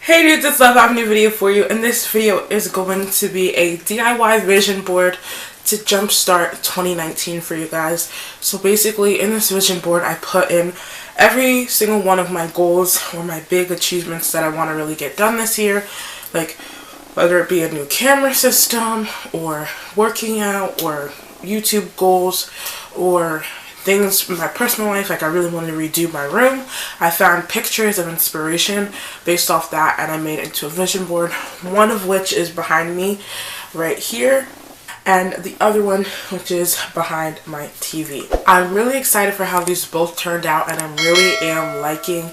Hey dudes, it's Love. I have a new video for you, and this video is going to be a DIY vision board to jumpstart 2019 for you guys. So basically, in this vision board, I put in every single one of my goals or my big achievements that I want to really get done this year, like whether it be a new camera system or working out or YouTube goals or things in my personal life. Like I really wanted to redo my room. I found pictures of inspiration based off that, and I made it into a vision board, one of which is behind me right here, and the other one which is behind my TV. I'm really excited for how these both turned out, and I really am liking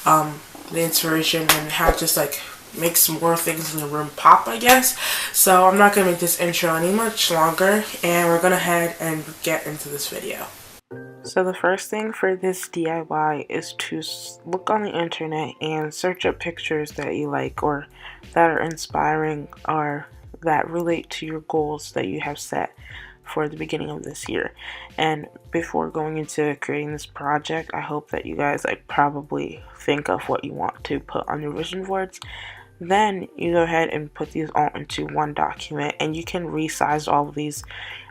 the inspiration and how it just like makes more things in the room pop, I guess. So I'm not gonna make this intro any much longer, and we're gonna head and get into this video. So the first thing for this DIY is to look on the internet and search up pictures that you like or that are inspiring or that relate to your goals that you have set for the beginning of this year. And before going into creating this project, I hope that you guys probably think of what you want to put on your vision boards. Then you go ahead and put these all into one document, and you can resize all of these,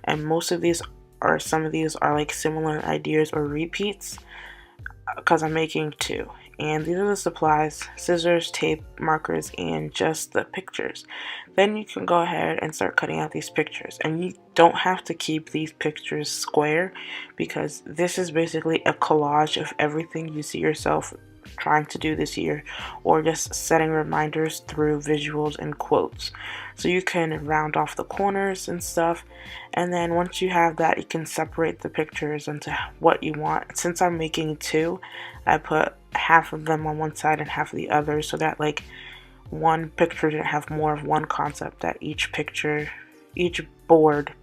and most of these or some of these are like similar ideas or repeats because I'm making two. And these are the supplies: scissors, tape, markers, and just the pictures. Then you can go ahead and start cutting out these pictures, and you don't have to keep these pictures square because this is basically a collage of everything you see yourself trying to do this year, or just setting reminders through visuals and quotes. So you can round off the corners and stuff, and then once you have that, you can separate the pictures into what you want. Since I'm making two, I put half of them on one side and half of the other, so that like one picture didn't have more of one concept, that each board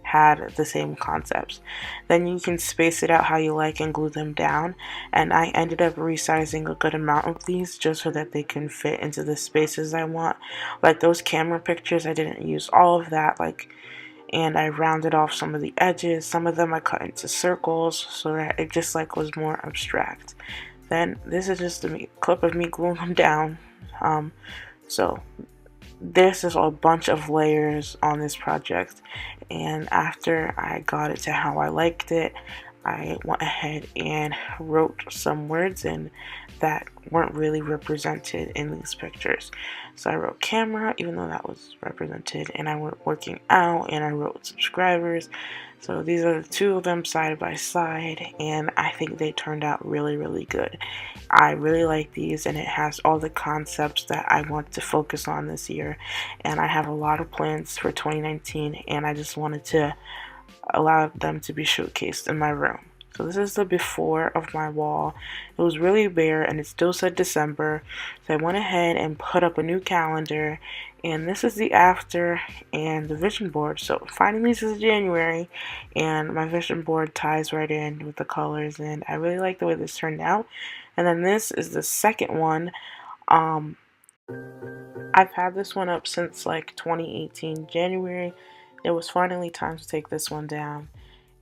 had the same concepts. Then you can space it out how you like and glue them down, and I ended up resizing a good amount of these just so that they can fit into the spaces I want. Like those camera pictures, I didn't use all of that, and I rounded off some of the edges. Some of them I cut into circles so that it just was more abstract. Then this is just a clip of me gluing them down. So this is a bunch of layers on this project, and after I got it to how I liked it, I went ahead and wrote some words in that weren't really represented in these pictures. So I wrote camera, even though that was represented, and I wrote working out, and I wrote subscribers. So these are the two of them side by side, and I think they turned out really, really good. I really like these, and it has all the concepts that I want to focus on this year, and I have a lot of plans for 2019, and I just wanted to allow them to be showcased in my room. So this is the before of my wall. It was really bare, and it still said December, so I went ahead and put up a new calendar, and this is the after and the vision board. So finding these is January, and my vision board ties right in with the colors, and I really like the way this turned out. And then this is the second one. I've had this one up since 2018 January. It was finally time to take this one down,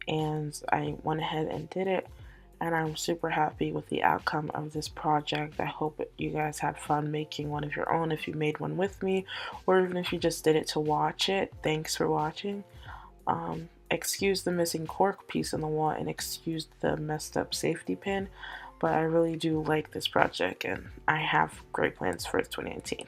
and I went ahead and did it, and I'm super happy with the outcome of this project. I hope you guys had fun making one of your own if you made one with me, or even if you just did it to watch it. Thanks for watching. Excuse the missing cork piece in the wall, and excuse the messed up safety pin, but I really do like this project, and I have great plans for 2019.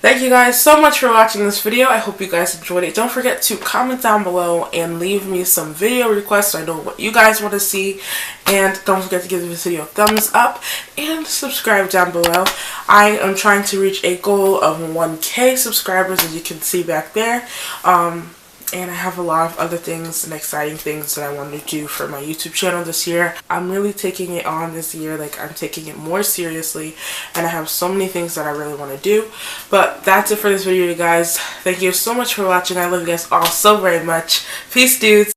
Thank you guys so much for watching this video. I hope you guys enjoyed it. Don't forget to comment down below and leave me some video requests so I know what you guys want to see. And don't forget to give this video a thumbs up and subscribe down below. I am trying to reach a goal of 1K subscribers, as you can see back there. And I have a lot of other things and exciting things that I want to do for my YouTube channel this year. I'm really taking it on this year. I'm taking it more seriously, and I have so many things that I really want to do. But that's it for this video, you guys. Thank you so much for watching. I love you guys all so very much. Peace, dudes.